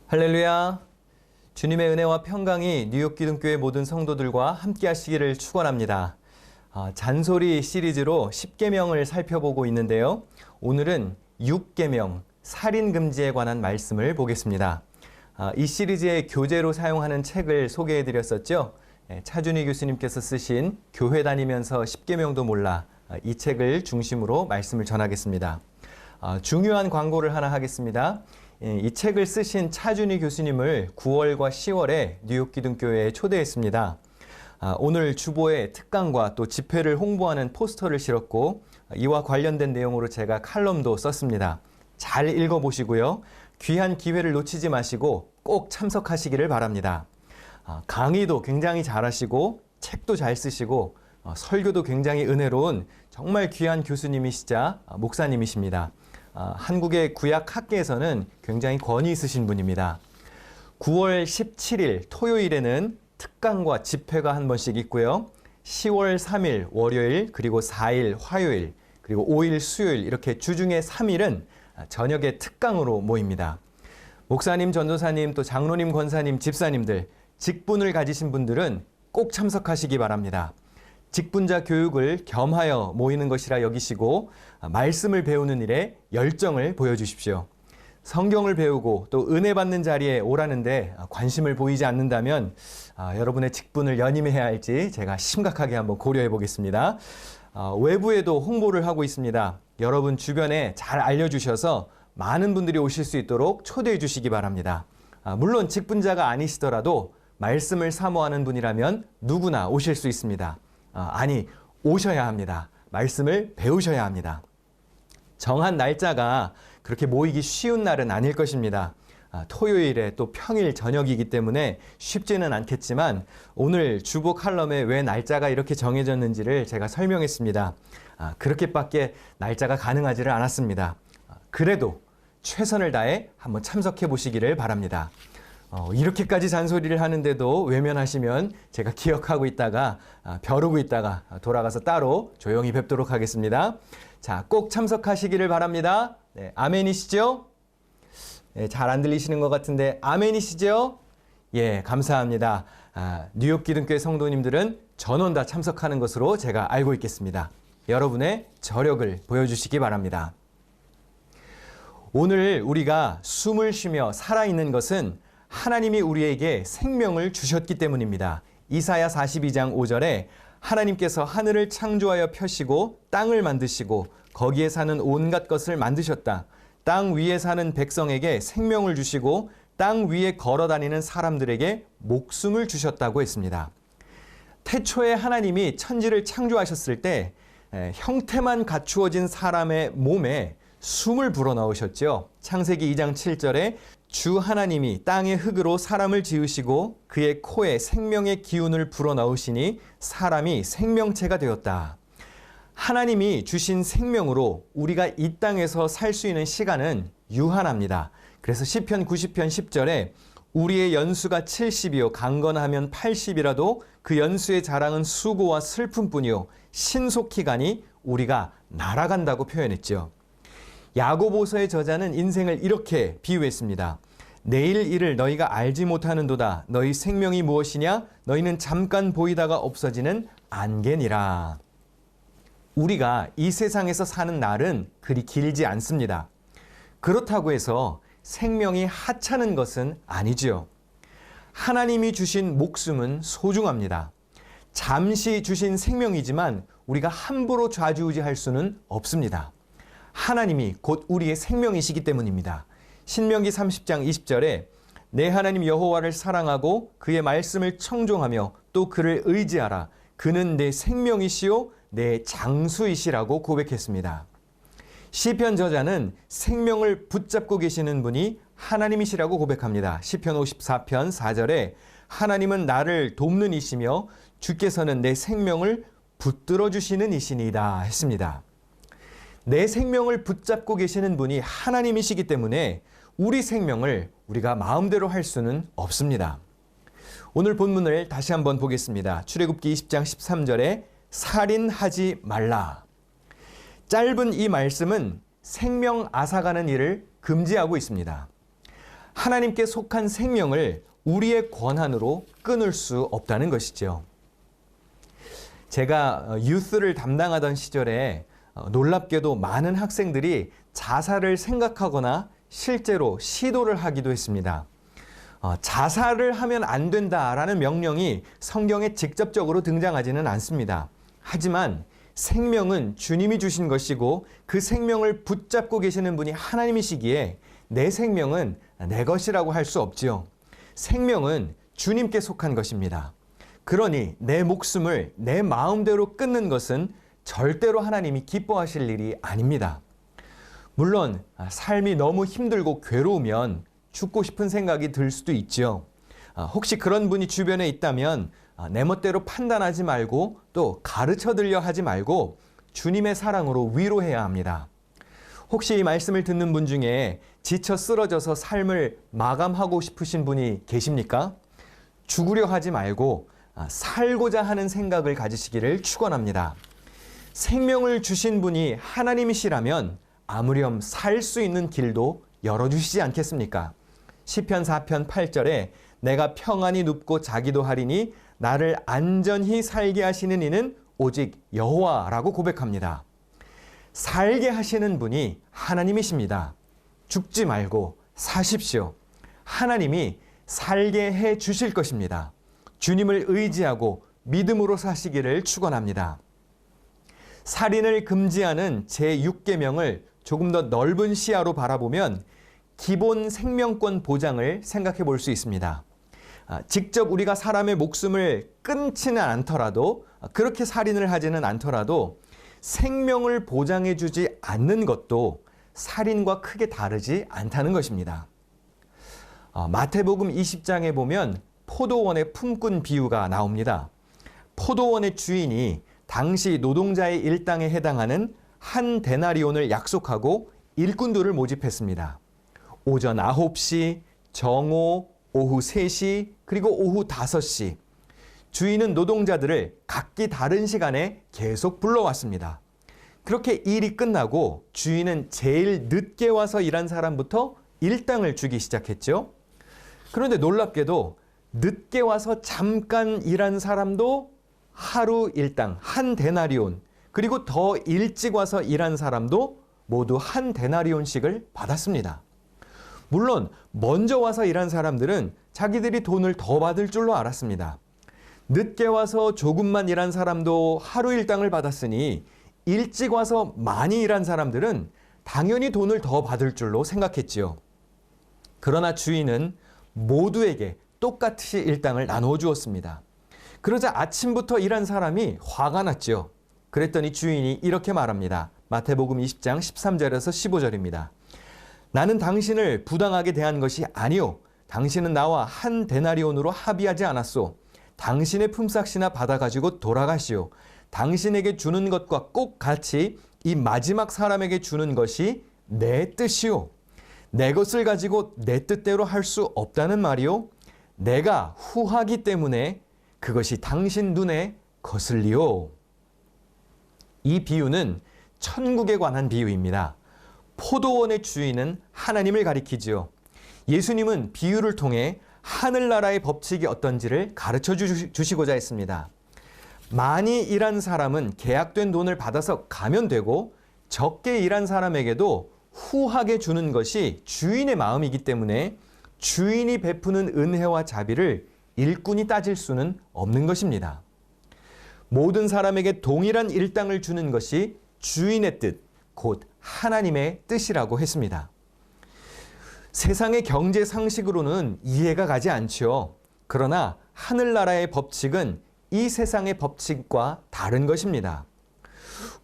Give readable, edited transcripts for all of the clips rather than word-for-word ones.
할렐루야. 주님의 은혜와 평강이 뉴욕 기둥교회 모든 성도들과 함께 하시기를 축원합니다. 잔소리 시리즈로 10계명을 살펴보고 있는데요. 오늘은 6계명, 살인 금지에 관한 말씀을 보겠습니다. 이 시리즈의 교재로 사용하는 책을 소개해 드렸었죠. 차준희 교수님께서 쓰신 교회 다니면서 10계명도 몰라, 이 책을 중심으로 말씀을 전하겠습니다. 중요한 광고를 하나 하겠습니다. 이 책을 쓰신 차준희 교수님을 9월과 10월에 뉴욕 기둥교회에 초대했습니다. 오늘 주보에 특강과 또 집회를 홍보하는 포스터를 실었고, 이와 관련된 내용으로 제가 칼럼도 썼습니다. 잘 읽어보시고요. 귀한 기회를 놓치지 마시고 꼭 참석하시기를 바랍니다. 강의도 굉장히 잘하시고 책도 잘 쓰시고 설교도 굉장히 은혜로운 정말 귀한 교수님이시자 목사님이십니다. 한국의 구약 학계에서는 굉장히 권위 있으신 분입니다. 9월 17일 토요일에는 특강과 집회가 한 번씩 있고요. 10월 3일 월요일, 그리고 4일 화요일, 그리고 5일 수요일, 이렇게 주중에 3일은 저녁에 특강으로 모입니다. 목사님, 전도사님, 또 장로님, 권사님, 집사님들, 직분을 가지신 분들은 꼭 참석하시기 바랍니다. 직분자 교육을 겸하여 모이는 것이라 여기시고 말씀을 배우는 일에 열정을 보여주십시오. 성경을 배우고 또 은혜 받는 자리에 오라는데 관심을 보이지 않는다면 여러분의 직분을 연임해야 할지 제가 심각하게 한번 고려해 보겠습니다. 외부에도 홍보를 하고 있습니다. 여러분 주변에 잘 알려주셔서 많은 분들이 오실 수 있도록 초대해 주시기 바랍니다. 물론 직분자가 아니시더라도 말씀을 사모하는 분이라면 누구나 오실 수 있습니다. 아니, 오셔야 합니다. 말씀을 배우셔야 합니다. 정한 날짜가 그렇게 모이기 쉬운 날은 아닐 것입니다. 토요일에 또 평일 저녁이기 때문에 쉽지는 않겠지만 오늘 주보 칼럼에 왜 날짜가 이렇게 정해졌는지를 제가 설명했습니다. 그렇게밖에 날짜가 가능하지를 않았습니다. 그래도 최선을 다해 한번 참석해 보시기를 바랍니다. 이렇게까지 잔소리를 하는데도 외면하시면 제가 기억하고 있다가 벼르고 있다가 돌아가서 따로 조용히 뵙도록 하겠습니다. 자, 꼭 참석하시기를 바랍니다. 네, 아멘이시죠? 네, 잘 안 들리시는 것 같은데 아멘이시죠? 예, 감사합니다. 뉴욕 기둥교회 성도님들은 전원 다 참석하는 것으로 제가 알고 있겠습니다. 여러분의 저력을 보여주시기 바랍니다. 오늘 우리가 숨을 쉬며 살아있는 것은 하나님이 우리에게 생명을 주셨기 때문입니다. 이사야 42장 5절에 하나님께서 하늘을 창조하여 펴시고 땅을 만드시고 거기에 사는 온갖 것을 만드셨다. 땅 위에 사는 백성에게 생명을 주시고 땅 위에 걸어다니는 사람들에게 목숨을 주셨다고 했습니다. 태초에 하나님이 천지를 창조하셨을 때 형태만 갖추어진 사람의 몸에 숨을 불어넣으셨죠. 창세기 2장 7절에 주 하나님이 땅의 흙으로 사람을 지으시고 그의 코에 생명의 기운을 불어넣으시니 사람이 생명체가 되었다. 하나님이 주신 생명으로 우리가 이 땅에서 살 수 있는 시간은 유한합니다. 그래서 시편 90편 10절에 우리의 연수가 70이요 강건하면 80이라도 그 연수의 자랑은 수고와 슬픔뿐이요 신속히 가니 우리가 날아간다고 표현했죠. 야고보서의 저자는 인생을 이렇게 비유했습니다. 내일 일을 너희가 알지 못하는도다. 너희 생명이 무엇이냐? 너희는 잠깐 보이다가 없어지는 안개니라. 우리가 이 세상에서 사는 날은 그리 길지 않습니다. 그렇다고 해서 생명이 하찮은 것은 아니지요. 하나님이 주신 목숨은 소중합니다. 잠시 주신 생명이지만 우리가 함부로 좌지우지할 수는 없습니다. 하나님이 곧 우리의 생명이시기 때문입니다. 신명기 30장 20절에 내 하나님 여호와를 사랑하고 그의 말씀을 청종하며 또 그를 의지하라. 그는 내 생명이시요 내 장수이시라고 고백했습니다. 시편 저자는 생명을 붙잡고 계시는 분이 하나님이시라고 고백합니다. 시편 54편 4절에 하나님은 나를 돕는 이시며 주께서는 내 생명을 붙들어 주시는 이시니이다 했습니다. 내 생명을 붙잡고 계시는 분이 하나님이시기 때문에 우리 생명을 우리가 마음대로 할 수는 없습니다. 오늘 본문을 다시 한번 보겠습니다. 출애굽기 20장 13절에 살인하지 말라. 짧은 이 말씀은 생명 앗아가는 일을 금지하고 있습니다. 하나님께 속한 생명을 우리의 권한으로 끊을 수 없다는 것이죠. 제가 유스를 담당하던 시절에 놀랍게도 많은 학생들이 자살을 생각하거나 실제로 시도를 하기도 했습니다. 자살을 하면 안 된다라는 명령이 성경에 직접적으로 등장하지는 않습니다. 하지만 생명은 주님이 주신 것이고 그 생명을 붙잡고 계시는 분이 하나님이시기에 내 생명은 내 것이라고 할 수 없지요. 생명은 주님께 속한 것입니다. 그러니 내 목숨을 내 마음대로 끊는 것은 절대로 하나님이 기뻐하실 일이 아닙니다. 물론 삶이 너무 힘들고 괴로우면 죽고 싶은 생각이 들 수도 있죠. 혹시 그런 분이 주변에 있다면 내 멋대로 판단하지 말고 또 가르쳐 들려 하지 말고 주님의 사랑으로 위로해야 합니다. 혹시 이 말씀을 듣는 분 중에 지쳐 쓰러져서 삶을 마감하고 싶으신 분이 계십니까? 죽으려 하지 말고 살고자 하는 생각을 가지시기를 축원합니다. 생명을 주신 분이 하나님이시라면 아무렴 살 수 있는 길도 열어주시지 않겠습니까? 시편 4편 8절에 내가 평안히 눕고 자기도 하리니 나를 안전히 살게 하시는 이는 오직 여호와라고 고백합니다. 살게 하시는 분이 하나님이십니다. 죽지 말고 사십시오. 하나님이 살게 해 주실 것입니다. 주님을 의지하고 믿음으로 사시기를 축원합니다. 살인을 금지하는 제6계명을 조금 더 넓은 시야로 바라보면 기본 생명권 보장을 생각해 볼 수 있습니다. 직접 우리가 사람의 목숨을 끊지는 않더라도 그렇게 살인을 하지는 않더라도 생명을 보장해 주지 않는 것도 살인과 크게 다르지 않다는 것입니다. 마태복음 20장에 보면 포도원의 품꾼 비유가 나옵니다. 포도원의 주인이 당시 노동자의 일당에 해당하는 한 데나리온을 약속하고 일꾼들을 모집했습니다. 오전 9시, 정오, 오후 3시, 그리고 오후 5시. 주인은 노동자들을 각기 다른 시간에 계속 불러왔습니다. 그렇게 일이 끝나고 주인은 제일 늦게 와서 일한 사람부터 일당을 주기 시작했죠. 그런데 놀랍게도 늦게 와서 잠깐 일한 사람도 하루 일당 한 데나리온, 그리고 더 일찍 와서 일한 사람도 모두 한 데나리온씩을 받았습니다. 물론 먼저 와서 일한 사람들은 자기들이 돈을 더 받을 줄로 알았습니다. 늦게 와서 조금만 일한 사람도 하루 일당을 받았으니 일찍 와서 많이 일한 사람들은 당연히 돈을 더 받을 줄로 생각했지요. 그러나 주인은 모두에게 똑같이 일당을 나누어 주었습니다. 그러자 아침부터 일한 사람이 화가 났지요. 그랬더니 주인이 이렇게 말합니다. 마태복음 20장 13절에서 15절입니다. 나는 당신을 부당하게 대한 것이 아니오. 당신은 나와 한 데나리온으로 합의하지 않았소. 당신의 품삯이나 받아가지고 돌아가시오. 당신에게 주는 것과 꼭 같이 이 마지막 사람에게 주는 것이 내 뜻이오. 내 것을 가지고 내 뜻대로 할 수 없다는 말이오. 내가 후하기 때문에 그것이 당신 눈에 거슬리오. 이 비유는 천국에 관한 비유입니다. 포도원의 주인은 하나님을 가리키지요. 예수님은 비유를 통해 하늘나라의 법칙이 어떤지를 가르쳐 주시고자 했습니다. 많이 일한 사람은 계약된 돈을 받아서 가면 되고 적게 일한 사람에게도 후하게 주는 것이 주인의 마음이기 때문에 주인이 베푸는 은혜와 자비를 일꾼이 따질 수는 없는 것입니다. 모든 사람에게 동일한 일당을 주는 것이 주인의 뜻, 곧 하나님의 뜻이라고 했습니다. 세상의 경제 상식으로는 이해가 가지 않죠. 그러나 하늘나라의 법칙은 이 세상의 법칙과 다른 것입니다.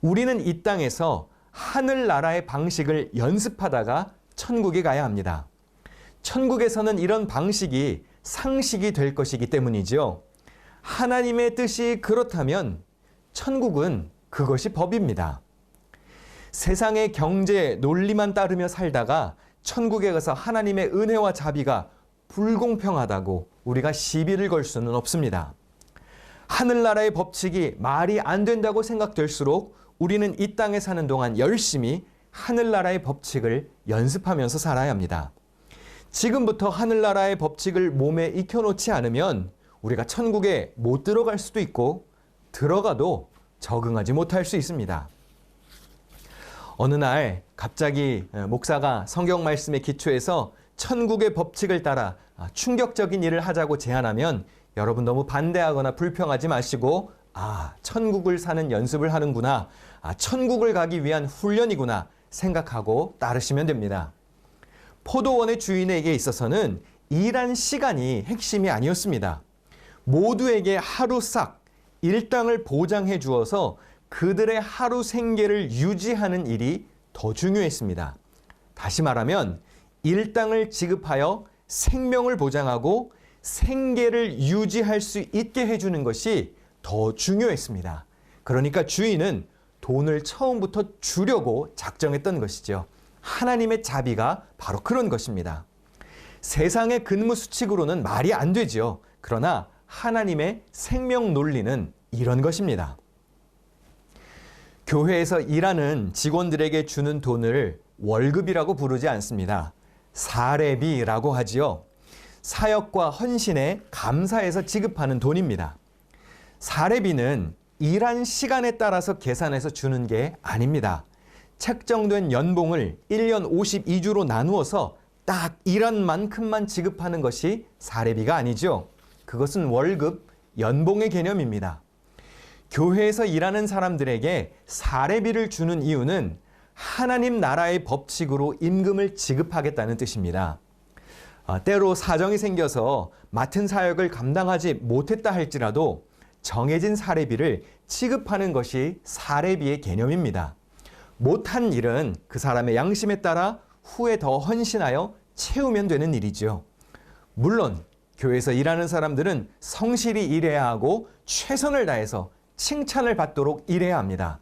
우리는 이 땅에서 하늘나라의 방식을 연습하다가 천국에 가야 합니다. 천국에서는 이런 방식이 상식이 될 것이기 때문이죠. 하나님의 뜻이 그렇다면 천국은 그것이 법입니다. 세상의 경제 논리만 따르며 살다가 천국에 가서 하나님의 은혜와 자비가 불공평하다고 우리가 시비를 걸 수는 없습니다. 하늘나라의 법칙이 말이 안 된다고 생각될수록 우리는 이 땅에 사는 동안 열심히 하늘나라의 법칙을 연습하면서 살아야 합니다. 지금부터 하늘나라의 법칙을 몸에 익혀놓지 않으면 우리가 천국에 못 들어갈 수도 있고 들어가도 적응하지 못할 수 있습니다. 어느 날 갑자기 목사가 성경 말씀에 기초해서 천국의 법칙을 따라 충격적인 일을 하자고 제안하면 여러분 너무 반대하거나 불평하지 마시고 천국을 사는 연습을 하는구나, 천국을 가기 위한 훈련이구나 생각하고 따르시면 됩니다. 포도원의 주인에게 있어서는 일한 시간이 핵심이 아니었습니다. 모두에게 하루 싹 일당을 보장해 주어서 그들의 하루 생계를 유지하는 일이 더 중요했습니다. 다시 말하면 일당을 지급하여 생명을 보장하고 생계를 유지할 수 있게 해주는 것이 더 중요했습니다. 그러니까 주인은 돈을 처음부터 주려고 작정했던 것이죠. 하나님의 자비가 바로 그런 것입니다. 세상의 근무 수칙으로는 말이 안 되지요. 그러나 하나님의 생명 논리는 이런 것입니다. 교회에서 일하는 직원들에게 주는 돈을 월급이라고 부르지 않습니다. 사례비라고 하지요. 사역과 헌신에 감사해서 지급하는 돈입니다. 사례비는 일한 시간에 따라서 계산해서 주는 게 아닙니다. 책정된 연봉을 1년 52주로 나누어서 딱 일한 만큼만 지급하는 것이 사례비가 아니죠. 그것은 월급, 연봉의 개념입니다. 교회에서 일하는 사람들에게 사례비를 주는 이유는 하나님 나라의 법칙으로 임금을 지급하겠다는 뜻입니다. 때로 사정이 생겨서 맡은 사역을 감당하지 못했다 할지라도 정해진 사례비를 지급하는 것이 사례비의 개념입니다. 못한 일은 그 사람의 양심에 따라 후에 더 헌신하여 채우면 되는 일이죠. 물론 교회에서 일하는 사람들은 성실히 일해야 하고 최선을 다해서 칭찬을 받도록 일해야 합니다.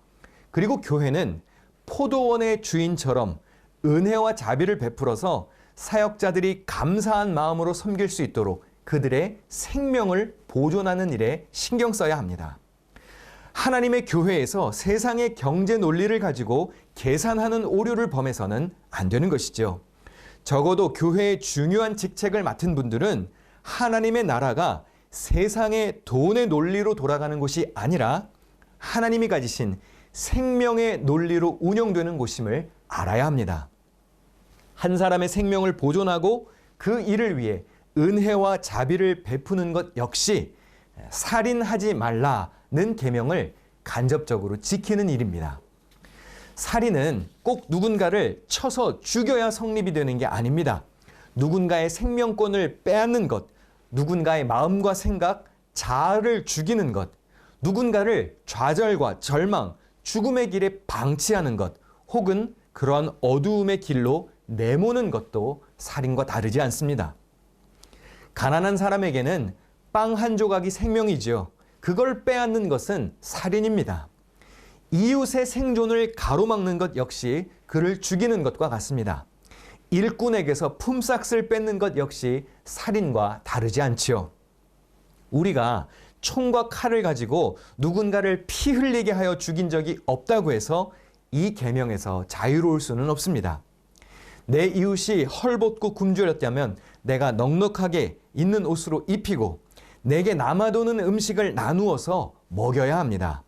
그리고 교회는 포도원의 주인처럼 은혜와 자비를 베풀어서 사역자들이 감사한 마음으로 섬길 수 있도록 그들의 생명을 보존하는 일에 신경 써야 합니다. 하나님의 교회에서 세상의 경제 논리를 가지고 계산하는 오류를 범해서는 안 되는 것이죠. 적어도 교회의 중요한 직책을 맡은 분들은 하나님의 나라가 세상의 돈의 논리로 돌아가는 곳이 아니라 하나님이 가지신 생명의 논리로 운영되는 곳임을 알아야 합니다. 한 사람의 생명을 보존하고 그 일을 위해 은혜와 자비를 베푸는 것 역시 살인하지 말라는 계명을 간접적으로 지키는 일입니다. 살인은 꼭 누군가를 쳐서 죽여야 성립이 되는 게 아닙니다. 누군가의 생명권을 빼앗는 것, 누군가의 마음과 생각, 자아를 죽이는 것, 누군가를 좌절과 절망, 죽음의 길에 방치하는 것, 혹은 그러한 어두움의 길로 내모는 것도 살인과 다르지 않습니다. 가난한 사람에게는 빵 한 조각이 생명이지요. 그걸 빼앗는 것은 살인입니다. 이웃의 생존을 가로막는 것 역시 그를 죽이는 것과 같습니다. 일꾼에게서 품삯을 뺏는 것 역시 살인과 다르지 않지요. 우리가 총과 칼을 가지고 누군가를 피 흘리게 하여 죽인 적이 없다고 해서 이 계명에서 자유로울 수는 없습니다. 내 이웃이 헐벗고 굶주렸다면 내가 넉넉하게 있는 옷으로 입히고 내게 남아도는 음식을 나누어서 먹여야 합니다.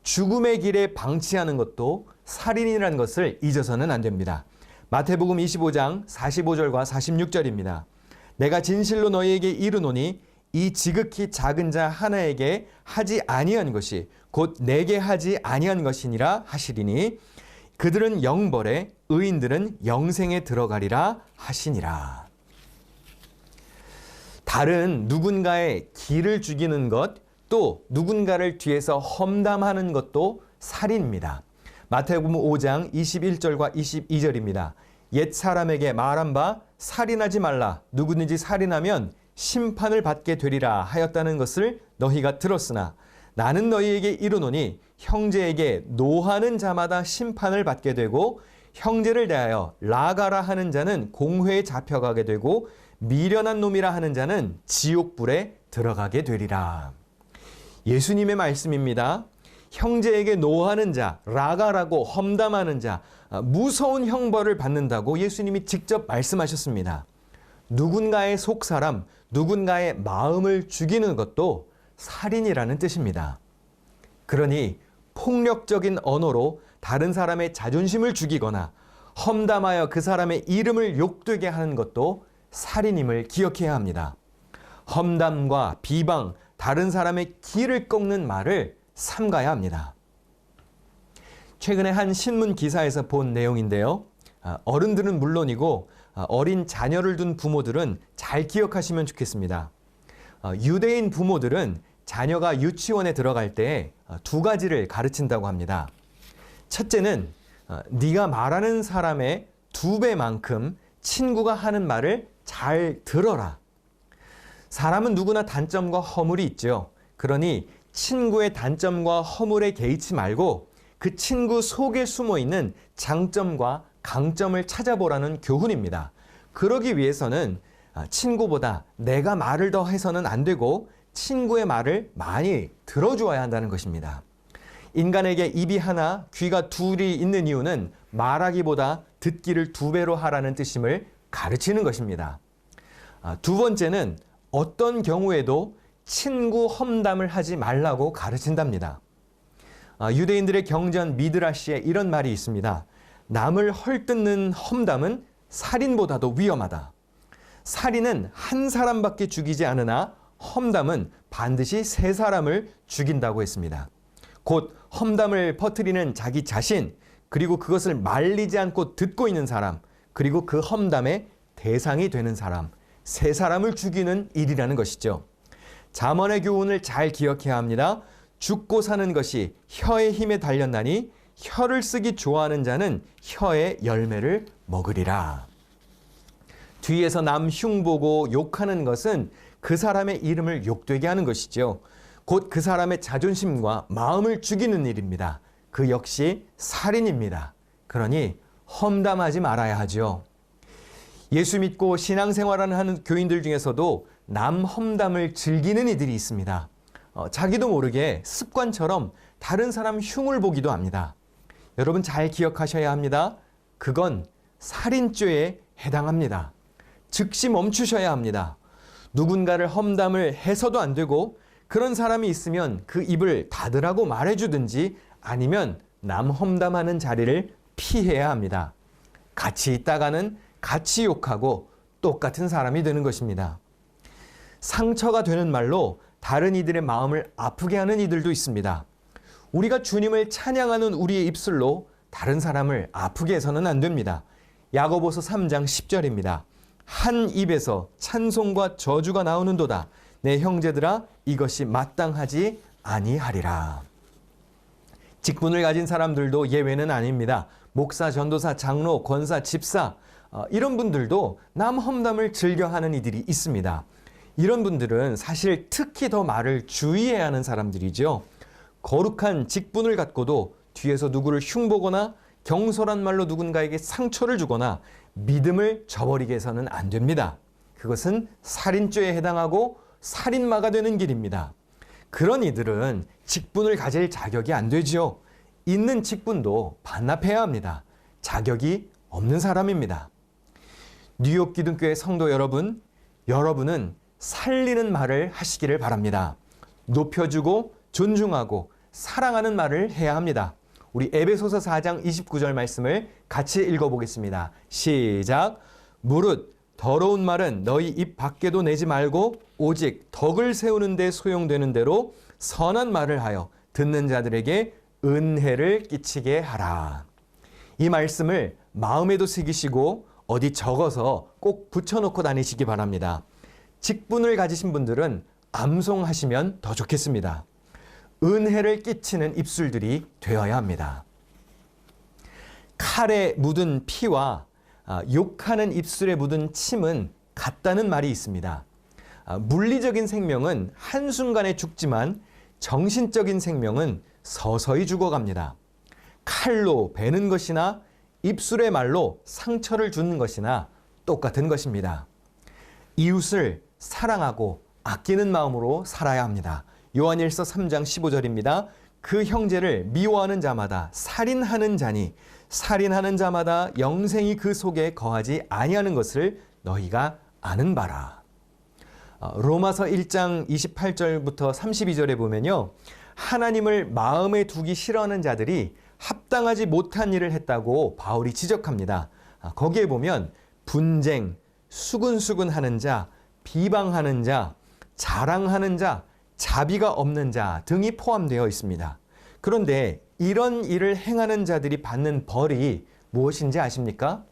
죽음의 길에 방치하는 것도 살인이라는 것을 잊어서는 안 됩니다. 마태복음 25장 45절과 46절입니다. 내가 진실로 너희에게 이르노니 이 지극히 작은 자 하나에게 하지 아니한 것이 곧 내게 하지 아니한 것이니라 하시리니 그들은 영벌에 의인들은 영생에 들어가리라 하시니라. 다른 누군가의 길을 죽이는 것, 또 누군가를 뒤에서 험담하는 것도 살인입니다. 마태복음 5장 21절과 22절입니다. 옛 사람에게 말한 바 살인하지 말라. 누구든지 살인하면 심판을 받게 되리라 하였다는 것을 너희가 들었으나 나는 너희에게 이르노니 형제에게 노하는 자마다 심판을 받게 되고 형제를 대하여 라가라 하는 자는 공회에 잡혀가게 되고 미련한 놈이라 하는 자는 지옥불에 들어가게 되리라. 예수님의 말씀입니다. 형제에게 노하는 자, 라가라고 험담하는 자, 무서운 형벌을 받는다고 예수님이 직접 말씀하셨습니다. 누군가의 속사람, 누군가의 마음을 죽이는 것도 살인이라는 뜻입니다. 그러니 폭력적인 언어로 다른 사람의 자존심을 죽이거나 험담하여 그 사람의 이름을 욕되게 하는 것도 살인임을 기억해야 합니다. 험담과 비방, 다른 사람의 기를 꺾는 말을 삼가야 합니다. 최근에 한 신문 기사에서 본 내용인데요. 어른들은 물론이고 어린 자녀를 둔 부모들은 잘 기억하시면 좋겠습니다. 유대인 부모들은 자녀가 유치원에 들어갈 때 두 가지를 가르친다고 합니다. 첫째는 네가 말하는 사람의 2배만큼 친구가 하는 말을 잘 들어라. 사람은 누구나 단점과 허물이 있죠. 그러니 친구의 단점과 허물에 개의치 말고 그 친구 속에 숨어 있는 장점과 강점을 찾아보라는 교훈입니다. 그러기 위해서는 친구보다 내가 말을 더 해서는 안 되고 친구의 말을 많이 들어주어야 한다는 것입니다. 인간에게 입이 하나, 귀가 둘이 있는 이유는 말하기보다 듣기를 2배로 하라는 뜻임을 가르치는 것입니다. 두 번째는 어떤 경우에도 친구 험담을 하지 말라고 가르친답니다. 유대인들의 경전 미드라시에 이런 말이 있습니다. 남을 헐뜯는 험담은 살인보다도 위험하다. 살인은 한 사람밖에 죽이지 않으나 험담은 반드시 3사람을 죽인다고 했습니다. 곧 험담을 퍼뜨리는 자기 자신, 그리고 그것을 말리지 않고 듣고 있는 사람, 그리고 그 험담의 대상이 되는 사람, 3사람을 죽이는 일이라는 것이죠. 잠언의 교훈을 잘 기억해야 합니다. 죽고 사는 것이 혀의 힘에 달렸나니 혀를 쓰기 좋아하는 자는 혀의 열매를 먹으리라. 뒤에서 남 흉보고 욕하는 것은 그 사람의 이름을 욕되게 하는 것이죠. 곧 그 사람의 자존심과 마음을 죽이는 일입니다. 그 역시 살인입니다. 그러니 험담하지 말아야 하죠. 예수 믿고 신앙생활을 하는 교인들 중에서도 남 험담을 즐기는 이들이 있습니다. 자기도 모르게 습관처럼 다른 사람 흉을 보기도 합니다. 여러분 잘 기억하셔야 합니다. 그건 살인죄에 해당합니다. 즉시 멈추셔야 합니다. 누군가를 험담을 해서도 안 되고 그런 사람이 있으면 그 입을 닫으라고 말해주든지 아니면 남 험담하는 자리를 피해야 합니다. 같이 있다가는 같이 욕하고 똑같은 사람이 되는 것입니다. 상처가 되는 말로 다른 이들의 마음을 아프게 하는 이들도 있습니다. 우리가 주님을 찬양하는 우리의 입술로 다른 사람을 아프게 해서는 안 됩니다. 야고보서 3장 10절입니다. 한 입에서 찬송과 저주가 나오는도다. 내 형제들아 이것이 마땅하지 아니하리라. 직분을 가진 사람들도 예외는 아닙니다. 목사, 전도사, 장로, 권사, 집사 이런 분들도 남 험담을 즐겨하는 이들이 있습니다. 이런 분들은 사실 특히 더 말을 주의해야 하는 사람들이죠. 거룩한 직분을 갖고도 뒤에서 누구를 흉보거나 경솔한 말로 누군가에게 상처를 주거나 믿음을 저버리게 해서는 안 됩니다. 그것은 살인죄에 해당하고 살인마가 되는 길입니다. 그런 이들은 직분을 가질 자격이 안 되죠. 있는 직분도 반납해야 합니다. 자격이 없는 사람입니다. 뉴욕 기둥교회 성도 여러분, 여러분은 살리는 말을 하시기를 바랍니다. 높여주고 존중하고 사랑하는 말을 해야 합니다. 우리 에베소서 4장 29절 말씀을 같이 읽어보겠습니다. 시작. 무릇 더러운 말은 너희 입 밖에도 내지 말고 오직 덕을 세우는 데 소용되는 대로 선한 말을 하여 듣는 자들에게 은혜를 끼치게 하라. 이 말씀을 마음에도 새기시고 어디 적어서 꼭 붙여놓고 다니시기 바랍니다. 직분을 가지신 분들은 암송하시면 더 좋겠습니다. 은혜를 끼치는 입술들이 되어야 합니다. 칼에 묻은 피와 욕하는 입술에 묻은 침은 같다는 말이 있습니다. 물리적인 생명은 한순간에 죽지만 정신적인 생명은 서서히 죽어갑니다. 칼로 베는 것이나 입술의 말로 상처를 주는 것이나 똑같은 것입니다. 이웃을 사랑하고 아끼는 마음으로 살아야 합니다. 요한일서 3장 15절입니다. 그 형제를 미워하는 자마다 살인하는 자니 살인하는 자마다 영생이 그 속에 거하지 아니하는 것을 너희가 아는 바라. 로마서 1장 28절부터 32절에 보면요. 하나님을 마음에 두기 싫어하는 자들이 합당하지 못한 일을 했다고 바울이 지적합니다. 거기에 보면 분쟁, 수근수근하는 자, 비방하는 자, 자랑하는 자, 자비가 없는 자 등이 포함되어 있습니다. 그런데 이런 일을 행하는 자들이 받는 벌이 무엇인지 아십니까?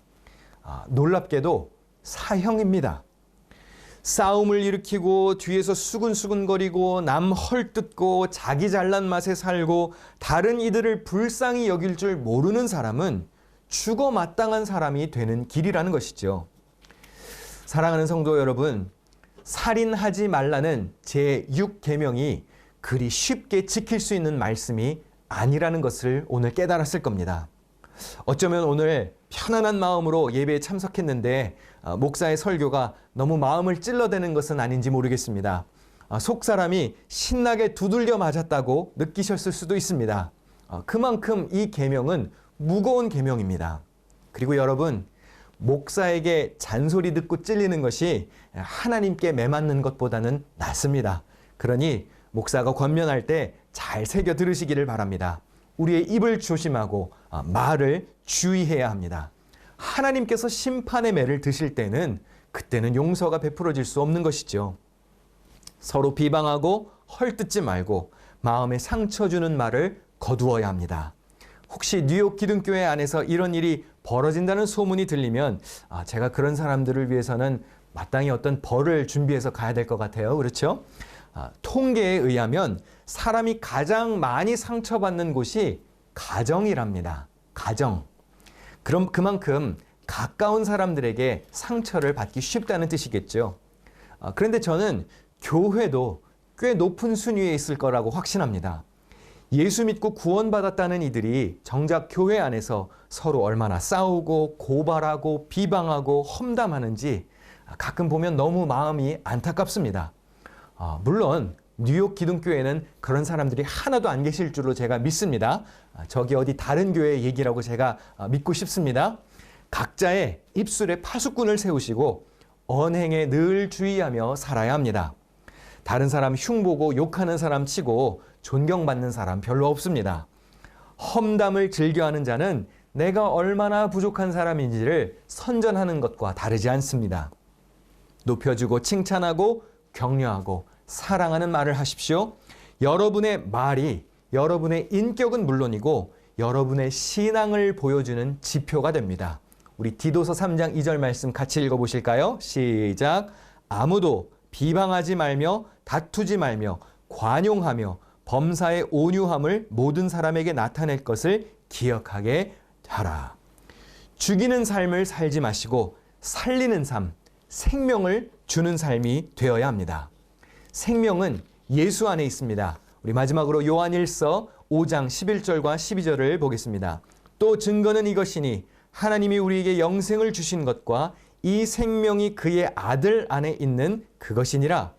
놀랍게도 사형입니다. 싸움을 일으키고 뒤에서 수근수근거리고 남 헐뜯고 자기 잘난 맛에 살고 다른 이들을 불쌍히 여길 줄 모르는 사람은 죽어 마땅한 사람이 되는 길이라는 것이죠. 사랑하는 성도 여러분, 살인하지 말라는 제6계명이 그리 쉽게 지킬 수 있는 말씀이 아니라는 것을 오늘 깨달았을 겁니다. 어쩌면 오늘 편안한 마음으로 예배에 참석했는데 목사의 설교가 너무 마음을 찔러대는 것은 아닌지 모르겠습니다. 속사람이 신나게 두들겨 맞았다고 느끼셨을 수도 있습니다. 그만큼 이 계명은 무거운 계명입니다. 그리고 여러분, 목사에게 잔소리 듣고 찔리는 것이 하나님께 매맞는 것보다는 낫습니다. 그러니 목사가 권면할 때 잘 새겨 들으시기를 바랍니다. 우리의 입을 조심하고 말을 주의해야 합니다. 하나님께서 심판의 매를 드실 때는 그때는 용서가 베풀어질 수 없는 것이죠. 서로 비방하고 헐뜯지 말고 마음에 상처 주는 말을 거두어야 합니다. 혹시 뉴욕 기둥교회 안에서 이런 일이 벌어진다는 소문이 들리면 제가 그런 사람들을 위해서는 마땅히 어떤 벌을 준비해서 가야 될 것 같아요. 그렇죠? 통계에 의하면 사람이 가장 많이 상처받는 곳이 가정이랍니다. 가정. 그럼 그만큼 가까운 사람들에게 상처를 받기 쉽다는 뜻이겠죠. 그런데 저는 교회도 꽤 높은 순위에 있을 거라고 확신합니다. 예수 믿고 구원받았다는 이들이 정작 교회 안에서 서로 얼마나 싸우고 고발하고 비방하고 험담하는지 가끔 보면 너무 마음이 안타깝습니다. 물론 뉴욕 기둥교회는 그런 사람들이 하나도 안 계실 줄로 제가 믿습니다. 저기 어디 다른 교회 얘기라고 제가 믿고 싶습니다. 각자의 입술에 파수꾼을 세우시고 언행에 늘 주의하며 살아야 합니다. 다른 사람 흉보고 욕하는 사람 치고 존경받는 사람 별로 없습니다. 험담을 즐겨하는 자는 내가 얼마나 부족한 사람인지를 선전하는 것과 다르지 않습니다. 높여주고 칭찬하고 격려하고 사랑하는 말을 하십시오. 여러분의 말이 여러분의 인격은 물론이고 여러분의 신앙을 보여주는 지표가 됩니다. 우리 디도서 3장 2절 말씀 같이 읽어보실까요? 시작. 아무도 비방하지 말며 다투지 말며 관용하며 범사의 온유함을 모든 사람에게 나타낼 것을 기억하게 하라. 죽이는 삶을 살지 마시고 살리는 삶, 생명을 주는 삶이 되어야 합니다. 생명은 예수 안에 있습니다. 우리 마지막으로 요한일서 5장 11절과 12절을 보겠습니다. 또 증거는 이것이니 하나님이 우리에게 영생을 주신 것과 이 생명이 그의 아들 안에 있는 그것이니라.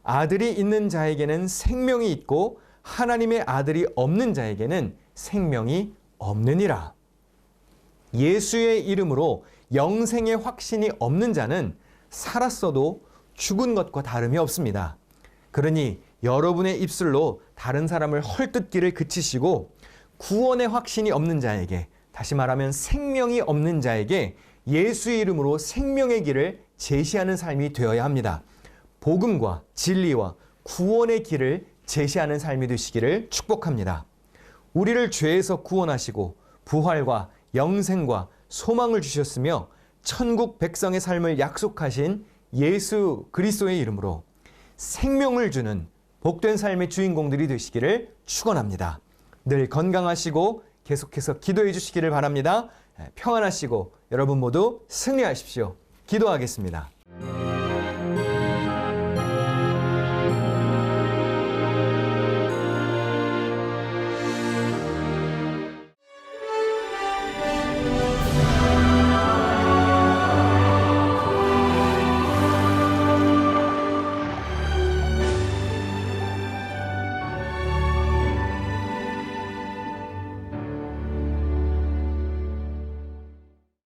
아들이 있는 자에게는 생명이 있고 하나님의 아들이 없는 자에게는 생명이 없느니라. 예수의 이름으로 영생의 확신이 없는 자는 살았어도 죽은 것과 다름이 없습니다. 그러니 여러분의 입술로 다른 사람을 헐뜯기를 그치시고 구원의 확신이 없는 자에게, 다시 말하면 생명이 없는 자에게 예수의 이름으로 생명의 길을 제시하는 삶이 되어야 합니다. 복음과 진리와 구원의 길을 제시하는 삶이 되시기를 축복합니다. 우리를 죄에서 구원하시고 부활과 영생과 소망을 주셨으며 천국 백성의 삶을 약속하신 예수 그리스도의 이름으로 생명을 주는 복된 삶의 주인공들이 되시기를 축원합니다. 늘 건강하시고 계속해서 기도해 주시기를 바랍니다. 평안하시고 여러분 모두 승리하십시오. 기도하겠습니다.